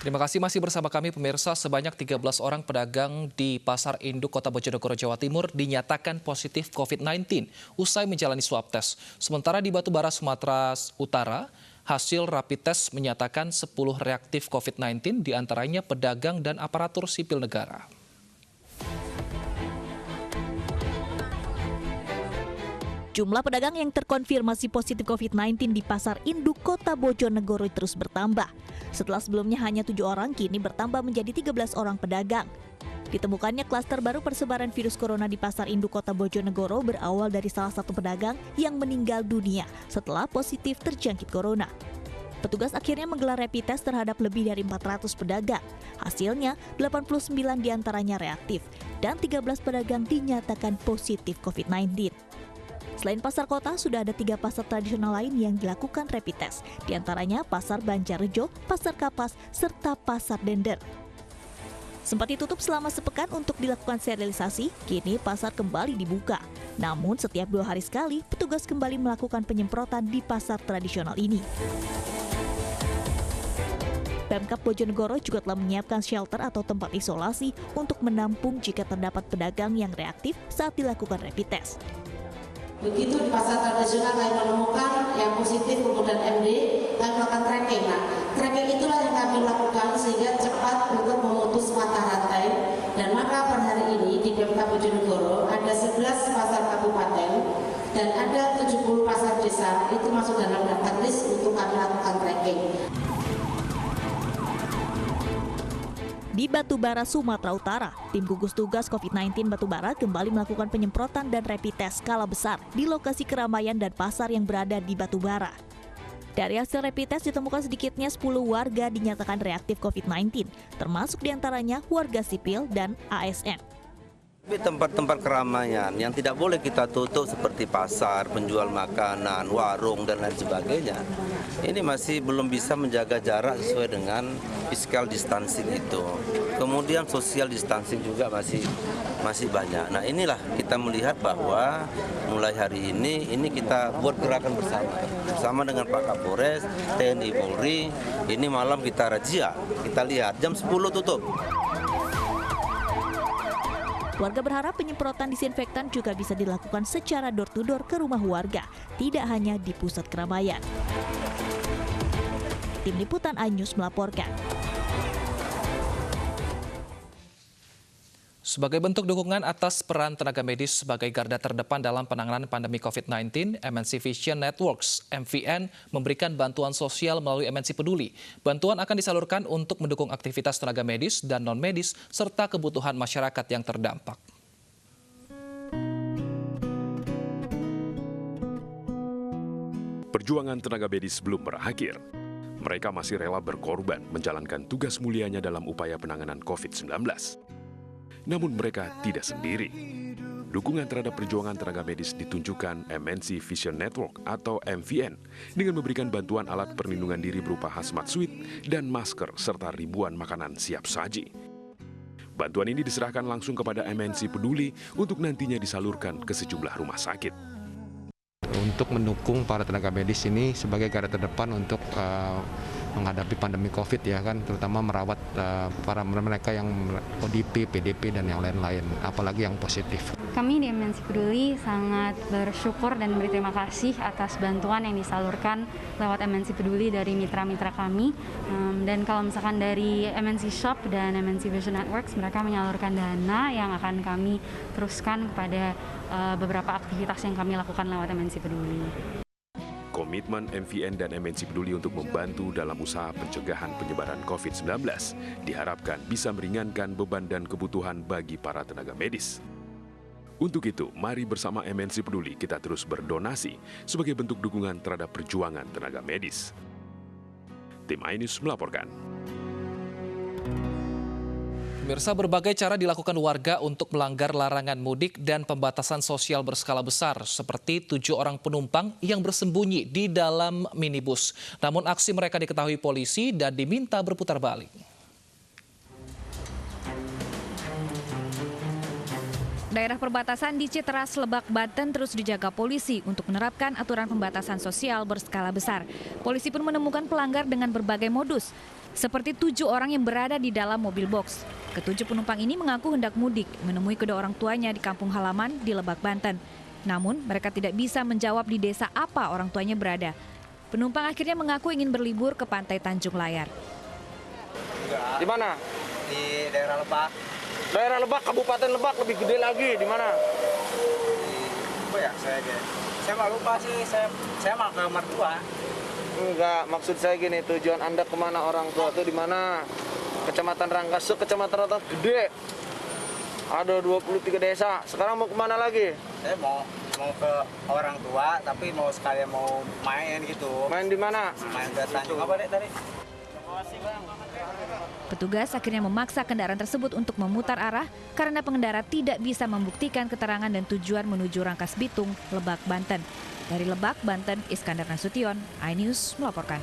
Terima kasih masih bersama kami pemirsa. Sebanyak 13 orang pedagang di Pasar Induk Kota Bojonegoro, Jawa Timur dinyatakan positif COVID-19 usai menjalani swab test. Sementara di Batubara, Sumatera Utara, hasil rapid test menyatakan 10 reaktif COVID-19 diantaranya pedagang dan aparatur sipil negara. Jumlah pedagang yang terkonfirmasi positif COVID-19 di Pasar Induk Kota Bojonegoro terus bertambah. Setelah sebelumnya hanya 7 orang, kini bertambah menjadi 13 orang pedagang. Ditemukannya klaster baru persebaran virus corona di Pasar Induk Kota Bojonegoro berawal dari salah satu pedagang yang meninggal dunia setelah positif terjangkit corona. Petugas akhirnya menggelar rapid test terhadap lebih dari 400 pedagang. Hasilnya, 89 diantaranya reaktif dan 13 pedagang dinyatakan positif COVID-19. Selain pasar kota, sudah ada 3 pasar tradisional lain yang dilakukan rapid test. Di antaranya Pasar Banjarjo, Pasar Kapas, serta Pasar Dender. Sempat ditutup selama sepekan untuk dilakukan sterilisasi, kini pasar kembali dibuka. Namun setiap 2 hari sekali, petugas kembali melakukan penyemprotan di pasar tradisional ini. Pemkab Bojonegoro juga telah menyiapkan shelter atau tempat isolasi untuk menampung jika terdapat pedagang yang reaktif saat dilakukan rapid test. Begitu di pasar tradisional kami menemukan yang positif kemudian MD, kami melakukan tracking. Nah, tracking itulah yang kami lakukan sehingga cepat untuk memutus mata rantai. Dan maka per hari ini di Pemkab Bojonegoro ada 11 pasar kabupaten dan ada 70 pasar desa itu masuk dalam daftar list untuk kami lakukan tracking. Di Batubara, Sumatera Utara, tim gugus tugas COVID-19 Batubara kembali melakukan penyemprotan dan rapid test skala besar di lokasi keramaian dan pasar yang berada di Batubara. Dari hasil rapid test ditemukan sedikitnya 10 warga dinyatakan reaktif COVID-19, termasuk diantaranya warga sipil dan ASN. Tempat-tempat keramaian yang tidak boleh kita tutup seperti pasar, penjual makanan, warung, dan lain sebagainya. Ini masih belum bisa menjaga jarak sesuai dengan physical distancing itu. Kemudian social distancing juga masih banyak. Nah inilah kita melihat bahwa mulai hari ini kita buat gerakan bersama dengan Pak Kapolres, TNI Polri. Ini malam kita razia, kita lihat jam 10 tutup. Warga berharap penyemprotan disinfektan juga bisa dilakukan secara door-to-door ke rumah warga, tidak hanya di pusat keramaian. Tim Liputan iNews melaporkan. Sebagai bentuk dukungan atas peran tenaga medis sebagai garda terdepan dalam penanganan pandemi COVID-19, MNC Vision Networks (MVN) memberikan bantuan sosial melalui MNC Peduli. Bantuan akan disalurkan untuk mendukung aktivitas tenaga medis dan non-medis serta kebutuhan masyarakat yang terdampak. Perjuangan tenaga medis belum berakhir. Mereka masih rela berkorban menjalankan tugas mulianya dalam upaya penanganan COVID-19. Namun mereka tidak sendiri. Dukungan terhadap perjuangan tenaga medis ditunjukkan MNC Vision Network atau MVN dengan memberikan bantuan alat perlindungan diri berupa hazmat suit dan masker serta ribuan makanan siap saji. Bantuan ini diserahkan langsung kepada MNC Peduli untuk nantinya disalurkan ke sejumlah rumah sakit. Untuk mendukung para tenaga medis ini sebagai garda terdepan untuk menghadapi pandemi COVID ya kan, terutama merawat para mereka yang ODP, PDP dan yang lain-lain, apalagi yang positif. Kami di MNC Peduli sangat bersyukur dan berterima kasih atas bantuan yang disalurkan lewat MNC Peduli dari mitra-mitra kami. Dan kalau misalkan dari MNC Shop dan MNC Vision Networks, mereka menyalurkan dana yang akan kami teruskan kepada beberapa aktivitas yang kami lakukan lewat MNC Peduli. Komitmen MVN dan MNC Peduli untuk membantu dalam usaha pencegahan penyebaran COVID-19 diharapkan bisa meringankan beban dan kebutuhan bagi para tenaga medis. Untuk itu, mari bersama MNC Peduli kita terus berdonasi sebagai bentuk dukungan terhadap perjuangan tenaga medis. Tim iNews melaporkan. Pemirsa, berbagai cara dilakukan warga untuk melanggar larangan mudik dan pembatasan sosial berskala besar, seperti 7 orang penumpang yang bersembunyi di dalam minibus. Namun aksi mereka diketahui polisi dan diminta berputar balik. Daerah perbatasan di Citeras, Lebak, Banten terus dijaga polisi untuk menerapkan aturan pembatasan sosial berskala besar. Polisi pun menemukan pelanggar dengan berbagai modus. seperti 7 orang yang berada di dalam mobil box. Ketujuh penumpang ini mengaku hendak mudik menemui kedua orang tuanya di kampung halaman di Lebak, Banten. Namun mereka tidak bisa menjawab di desa apa orang tuanya berada. Penumpang akhirnya mengaku ingin berlibur ke pantai Tanjung Layar. Di mana? Di daerah Lebak. Daerah Lebak, Kabupaten Lebak lebih gede lagi. Di mana? Saya mau lupa sih. Saya mau ke mertua. Enggak, maksud saya gini, tujuan Anda kemana orang tua itu di mana? Kecamatan Rangkasuk, Kecamatan Rotan Gede. Ada 23 desa. Sekarang mau kemana lagi? Saya mau ke orang tua, tapi mau sekalian mau main gitu. Main di mana? Main ke Tanjung apa deh tadi? Petugas akhirnya memaksa kendaraan tersebut untuk memutar arah karena pengendara tidak bisa membuktikan keterangan dan tujuan menuju Rangkas Bitung, Lebak, Banten. Dari Lebak, Banten, Iskandar Nasution, iNews melaporkan.